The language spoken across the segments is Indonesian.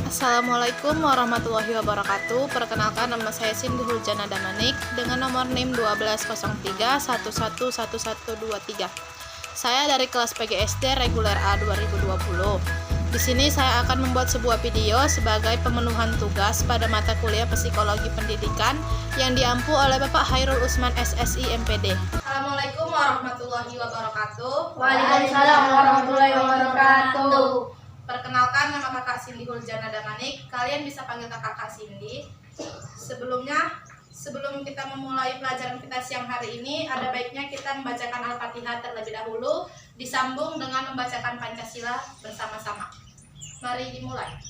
Assalamualaikum warahmatullahi wabarakatuh. Perkenalkan, nama saya Cindy Huljana Damanik dengan nomor NIM 1203111123. Saya dari kelas PGSD reguler A 2020. Di sini saya akan membuat sebuah video sebagai pemenuhan tugas pada mata kuliah Psikologi Pendidikan yang diampu oleh Bapak Hairul Usman SSI MPD. Assalamualaikum warahmatullahi wabarakatuh. Waalaikumsalam warahmatullahi wabarakatuh. Perkenalkan, nama kakak Cindy Huljana Damanik. Kalian bisa panggil kakak Cindy. Sebelum kita memulai pelajaran kita siang hari ini, ada baiknya kita membacakan Al-Fatihah terlebih dahulu, disambung dengan membacakan Pancasila bersama-sama. Mari dimulai.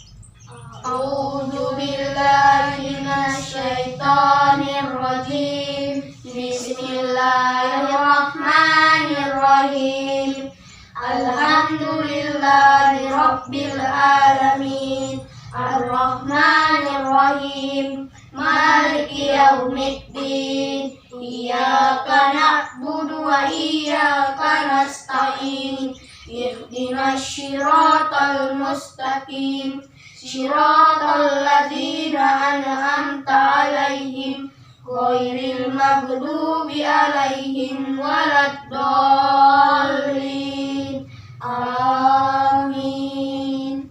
A'udzu billahi minasyaitonir rajim. Bismillahirrahmanirrahim. Alhamdulillahi rabbil alamin. Ar-Rahmanir Rahim. Maliki yaumiddin. Iyyaka na'budu wa iyyaka nasta'in. Ihdinas shiratal mustaqim. Shiratal ladzina an'amta 'alaihim ghairil maghdubi 'alaihim waladdallin. Amin.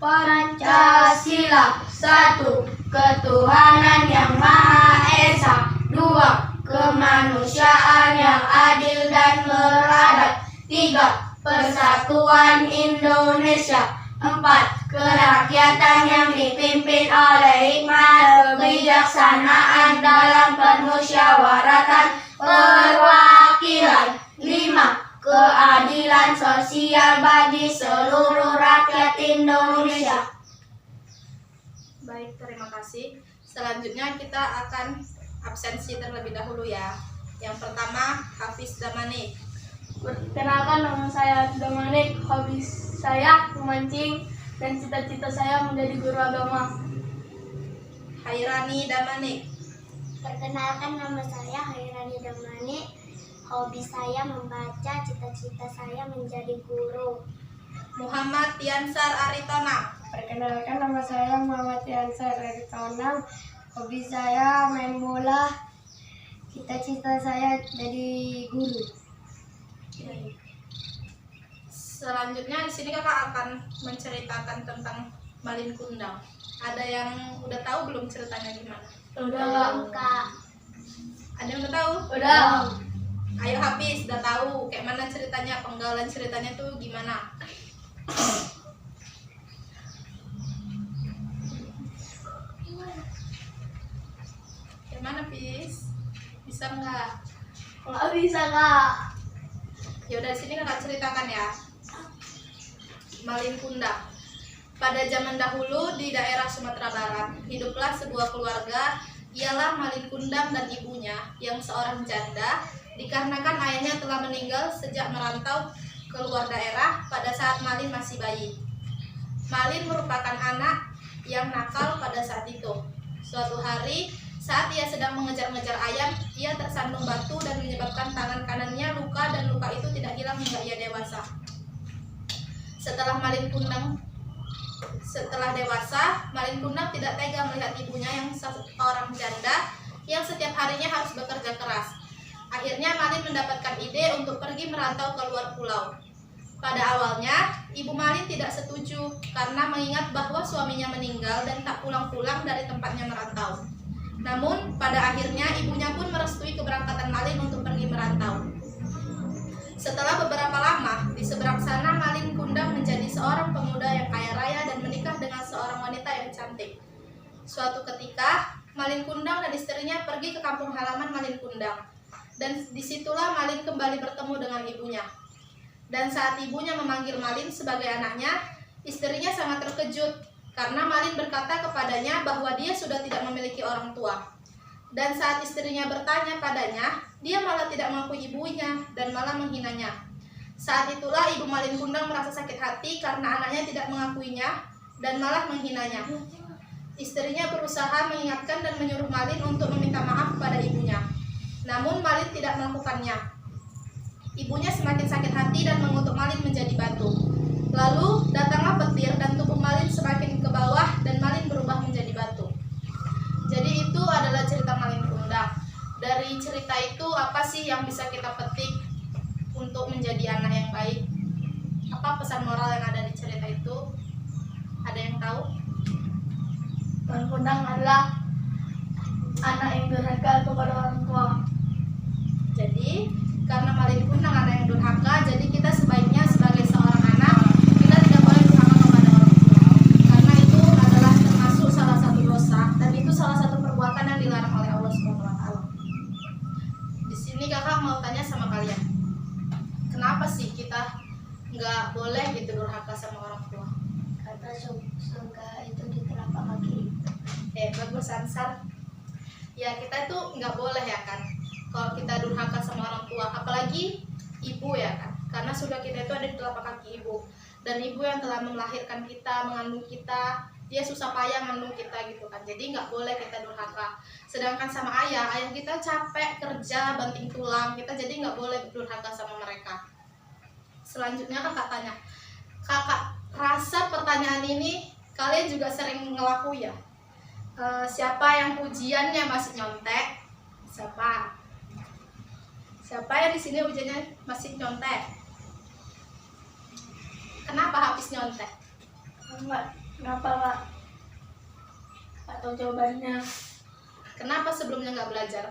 Pancasila. 1. Ketuhanan yang Maha Esa. 2. Kemanusiaan yang adil dan beradab. 3. Persatuan Indonesia. 4. Kerakyatan yang dipimpin oleh hikmat kebijaksanaan dalam permusyawaratan perwakilan. 5. Keadilan sosial bagi seluruh rakyat Indonesia. Baik, terima kasih. Selanjutnya kita akan absensi terlebih dahulu ya. Yang pertama, Hafiz Damanik. Perkenalkan, nama saya Damanik. Hobi saya memancing dan cita-cita saya menjadi guru agama. Hairani Damanik. Perkenalkan, nama saya Hairani Damanik. Hobi saya membaca, cita-cita saya menjadi guru. Muhammad Tiansar Aritona. Perkenalkan, nama saya Muhammad Yansar Aritona. Hobi saya main bola. Cita-cita saya jadi guru. Selanjutnya di sini kakak akan menceritakan tentang Malin Kundang. Ada yang udah tahu belum ceritanya gimana? Udah. Kak, Ada yang udah tahu? Udah. Ayo Hafiz, udah tahu kayak mana ceritanya, penggaulan ceritanya tuh gimana? Kayak mana Hafiz? Bisa nggak? Nggak bisa, Kak. Yaudah, di sini kakak ceritakan ya. Malin Kundang. Pada zaman dahulu di daerah Sumatera Barat, hiduplah sebuah keluarga, ialah Malin Kundang dan ibunya yang seorang janda, dikarenakan ayahnya telah meninggal sejak merantau keluar daerah pada saat Malin masih bayi. Malin merupakan anak yang nakal pada saat itu. Suatu hari, saat ia sedang mengejar-ngejar ayam, ia tersandung batu dan menyebabkan tangan kanannya luka, dan luka itu tidak hilang hingga ia dewasa. Setelah dewasa, Malin Kundang tidak tega melihat ibunya yang seorang janda yang setiap harinya harus bekerja keras. Akhirnya Malin mendapatkan ide untuk pergi merantau ke luar pulau. Pada awalnya, ibu Malin tidak setuju karena mengingat bahwa suaminya meninggal dan tak pulang-pulang dari tempatnya merantau. Namun, pada akhirnya ibunya pun merestui keberangkatan Malin untuk pergi merantau. Setelah beberapa lama, di seberang sana Malin Kundang menjadi seorang pemuda yang kaya raya dan menikah dengan seorang wanita yang cantik. Suatu ketika, Malin Kundang dan istrinya pergi ke kampung halaman Malin Kundang. Dan disitulah Malin kembali bertemu dengan ibunya. Dan saat ibunya memanggil Malin sebagai anaknya, istrinya sangat terkejut karena Malin berkata kepadanya bahwa dia sudah tidak memiliki orang tua. Dan saat istrinya bertanya padanya, dia malah tidak mengakui ibunya dan malah menghinanya. Saat itulah ibu Malin Kundang merasa sakit hati karena anaknya tidak mengakuinya dan malah menghinanya. Istrinya berusaha mengingatkan dan menyuruh Malin untuk meminta maaf kepada ibunya. Namun Malin tidak melakukannya. Ibunya semakin sakit hati dan mengutuk Malin menjadi batu. Lalu datanglah petir dan tubuh Malin semakin ke bawah dari cerita itu apa sih yang bisa kita petik untuk menjadi anak yang baik? Apa pesan moral yang ada di cerita itu? Ada yang tahu? Malin Kundang adalah anak yang durhaka kepada orang tua. Jadi karena Malin Kundang anak yang durhaka, jadi kita sebaiknya sebagai seorang anak kita tidak boleh durhaka kepada orang tua, karena itu adalah termasuk salah satu dosa dan itu salah satu perbuatan yang dilarang oleh Allah SWT. Di sini kakak mau tanya sama kalian, kenapa sih kita nggak boleh gitu durhaka sama orang tua? Kata surga itu di telapak kaki. Bagus Ansar. Ya kita itu nggak boleh ya kan kalau kita durhaka sama orang tua, apalagi ibu ya kan, karena surga kita itu ada di telapak kaki ibu, dan ibu yang telah melahirkan kita, mengandung kita, dia susah payah mengandung kita gitu kan, jadi nggak boleh kita durhaka. Sedangkan sama ayah kita capek kerja banting tulang, kita jadi nggak boleh durhaka sama mereka. Selanjutnya kakak tanya, kakak rasa pertanyaan ini kalian juga sering ngelakuin ya? Siapa yang ujiannya masih nyontek? Siapa yang di sini ujiannya masih nyontek? Kenapa habis nyontek? Kenapa Pak? Atau jawabannya Kenapa sebelumnya nggak belajar?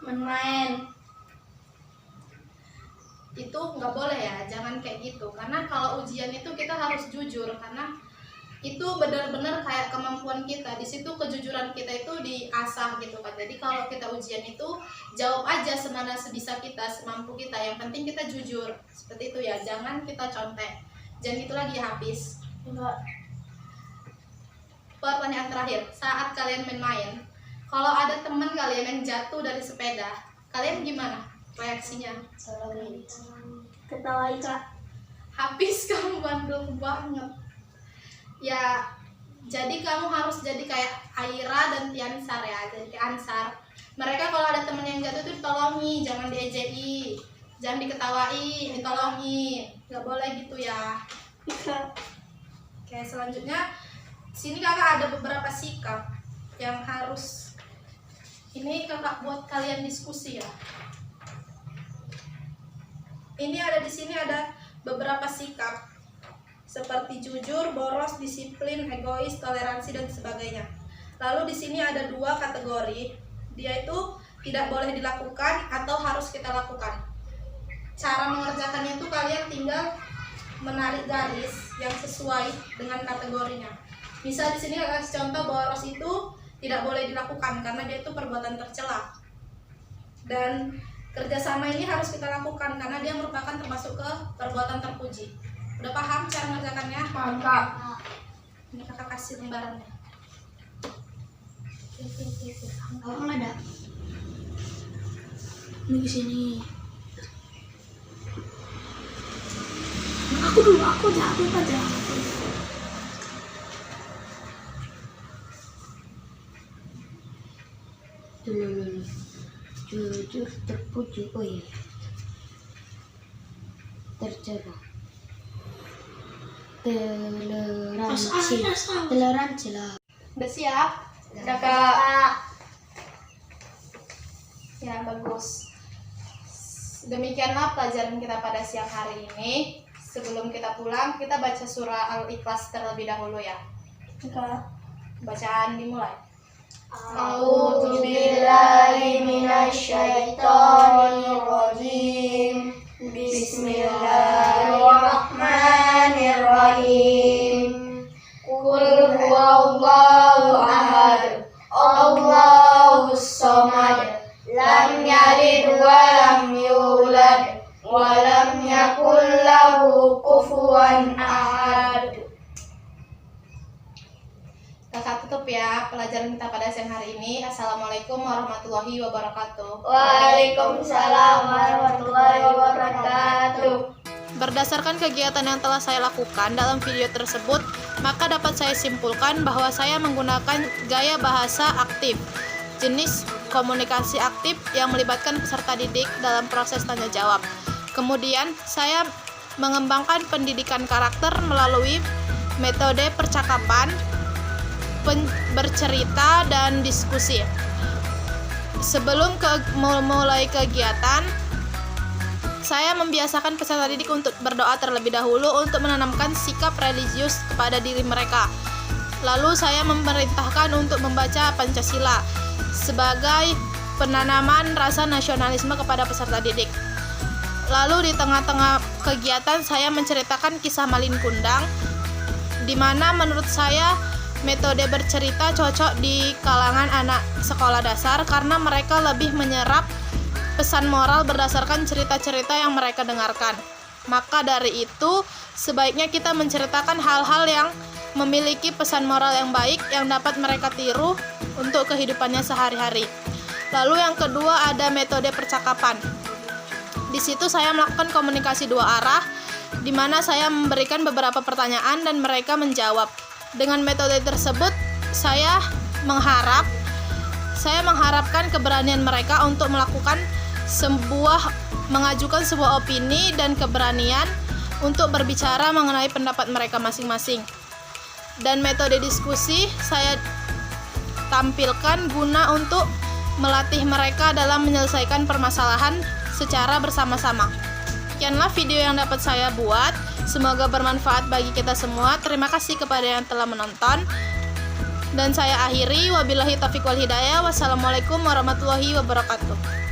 main-main. Itu nggak boleh ya, jangan kayak gitu. Karena kalau ujian itu kita harus jujur, karena itu benar-benar kayak kemampuan kita. Di situ kejujuran kita itu diasah gitu kan. Jadi kalau kita ujian itu jawab aja semana sebisa kita, semampu kita. Yang penting kita jujur. Seperti itu ya, jangan kita contek. Jangan itu lagi habis. Enggak. Pertanyaan terakhir, saat kalian main-main, kalau ada teman kalian yang jatuh dari sepeda, kalian gimana reaksinya? Ketawain Kak. Habis kamu bandel banget. Ya, jadi kamu harus jadi kayak Aira dan Tiansar ya, jadi kayak Ansar. Mereka kalau ada temen yang jatuh itu ditolongi, jangan diejeki, jangan diketawain, ditolongi, nggak boleh gitu ya. Oke, selanjutnya sini kakak ada beberapa sikap yang harus ini kakak buat kalian diskusi ya. Ini ada di sini ada beberapa sikap seperti jujur, boros, disiplin, egois, toleransi dan sebagainya. Lalu di sini ada dua kategori. Dia itu tidak boleh dilakukan atau harus kita lakukan. Cara mengerjakannya itu kalian tinggal menarik garis yang sesuai dengan kategorinya. Misal di sini kasih contoh, boros itu tidak boleh dilakukan karena dia itu perbuatan tercela. Dan kerjasama ini harus kita lakukan karena dia merupakan termasuk ke perbuatan terpuji. Udah paham cara mengerjakannya? Paham Kak. Ini kakak kasih lembarannya. Kalau nggak ada. Ini di sini. Aku dulu, aku aja. Dulu. Jujur, terpuji. Oh iya. Tercela. Toleransi lah. Udah siap? Udah kak? Ya bagus. Demikianlah pelajaran kita pada siang hari ini. Sebelum kita pulang, kita baca surah Al-Ikhlas terlebih dahulu ya. Kak. Bacaan dimulai. A'udzu billahi minasyaitonir rajim. Bismillahirrahmanirrahim. Qul huwallahu ahad. Allahus samad. Lam yalid wa lam yulad wa lam yakul lahu kufuwan ahad. Kakak tutup ya pelajaran kita pada siang hari ini. Assalamualaikum warahmatullahi wabarakatuh. Waalaikumsalam warahmatullahi wabarakatuh. Berdasarkan kegiatan yang telah saya lakukan dalam video tersebut, maka dapat saya simpulkan bahwa saya menggunakan gaya bahasa aktif, jenis komunikasi aktif yang melibatkan peserta didik dalam proses tanya jawab. Kemudian, saya mengembangkan pendidikan karakter melalui metode percakapan, bercerita, dan diskusi. Sebelum memulai kegiatan, saya membiasakan peserta didik untuk berdoa terlebih dahulu untuk menanamkan sikap religius kepada diri mereka. Lalu saya memerintahkan untuk membaca Pancasila sebagai penanaman rasa nasionalisme kepada peserta didik. Lalu di tengah-tengah kegiatan saya menceritakan kisah Malin Kundang, di mana menurut saya metode bercerita cocok di kalangan anak sekolah dasar karena mereka lebih menyerap pesan moral berdasarkan cerita-cerita yang mereka dengarkan. Maka dari itu, sebaiknya kita menceritakan hal-hal yang memiliki pesan moral yang baik yang dapat mereka tiru untuk kehidupannya sehari-hari. Lalu yang kedua ada metode percakapan. Di situ saya melakukan komunikasi dua arah, di mana saya memberikan beberapa pertanyaan dan mereka menjawab. Dengan metode tersebut, saya mengharapkan keberanian mereka untuk mengajukan sebuah opini dan keberanian untuk berbicara mengenai pendapat mereka masing-masing. Dan metode diskusi saya tampilkan guna untuk melatih mereka dalam menyelesaikan permasalahan secara bersama-sama. Sekianlah video yang dapat saya buat. Semoga bermanfaat bagi kita semua. Terima kasih kepada yang telah menonton. Dan saya akhiri, wabillahi taufiq wal hidayah. Wassalamualaikum warahmatullahi wabarakatuh.